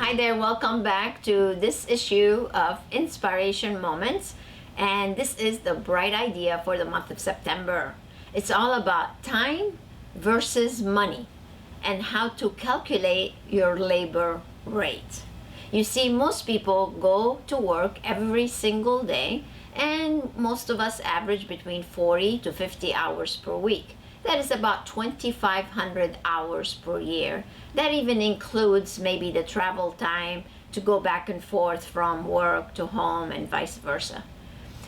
Hi there, welcome back to this issue of Inspiration Moments. And this is the bright idea for the month of September. It's all about time versus money and how to calculate your labor rate. You see, most people go to work every single day, and most of us average between 40 to 50 hours per week. That is about 2,500 hours per year. That even includes maybe the travel time to go back and forth from work to home and vice versa.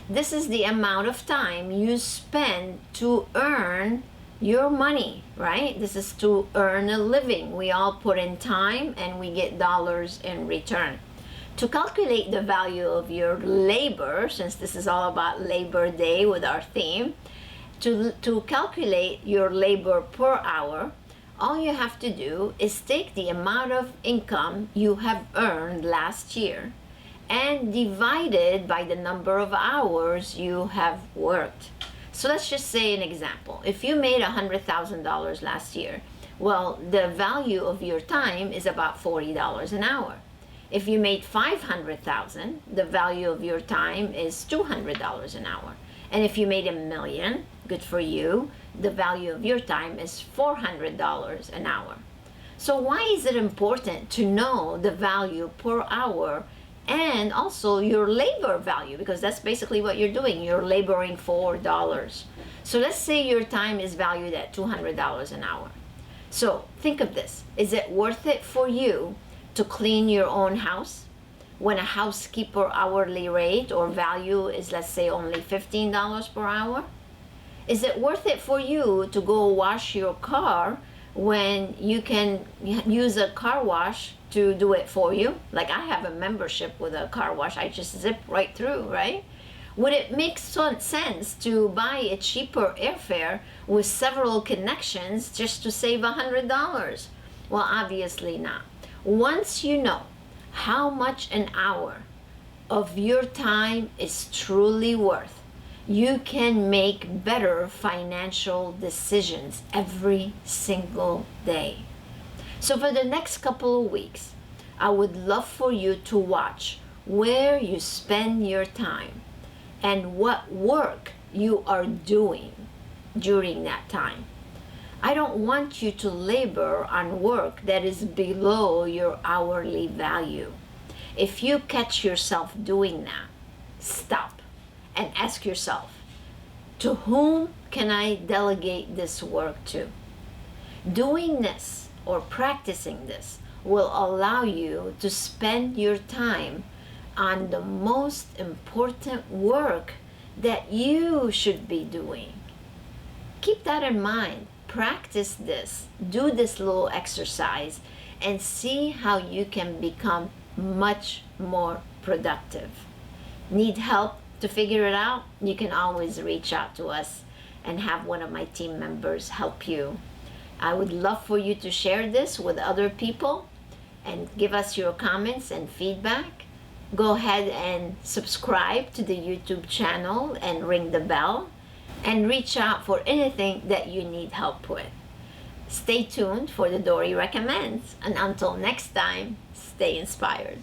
This is the amount of time you spend to earn your money, right? This is to earn a living. We all put in time and we get dollars in return. To calculate the value of your labor, since this is all about Labor Day with our theme, to calculate your labor per hour, all you have to do is take the amount of income you have earned last year and divide it by the number of hours you have worked. So let's just say an example. If you made $100,000 last year, well, the value of your time is about $40 an hour. If you made $500,000, the value of your time is $200 an hour. And if you made $1 million, good for you, the value of your time is $400 an hour. So why is it important to know the value per hour and also your labor value? Because that's basically what you're doing. You're laboring for dollars. So let's say your time is valued at $200 an hour. So think of this. Is it worth it for you to clean your own house when a housekeeper hourly rate or value is, let's say, only $15 per hour? Is it worth it for you to go wash your car when you can use a car wash to do it for you? Like, I have a membership with a car wash. I just zip right through, right? Would it make sense to buy a cheaper airfare with several connections just to save $100? Well, obviously not. Once you know how much an hour of your time is truly worth, you can make better financial decisions every single day. So for the next couple of weeks, I would love for you to watch where you spend your time and what work you are doing during that time. I don't want you to labor on work that is below your hourly value. If you catch yourself doing that, stop and ask yourself, to whom can I delegate this work to? Doing this or practicing this will allow you to spend your time on the most important work that you should be doing. Keep that in mind. Practice this, do this little exercise, and see how you can become much more productive. Need help to figure it out? You can always reach out to us and have one of my team members help you. I would love for you to share this with other people and give us your comments and feedback. Go ahead and subscribe to the YouTube channel and ring the bell, and reach out for anything that you need help with. Stay tuned for the Dory Recommends, and until next time, stay inspired.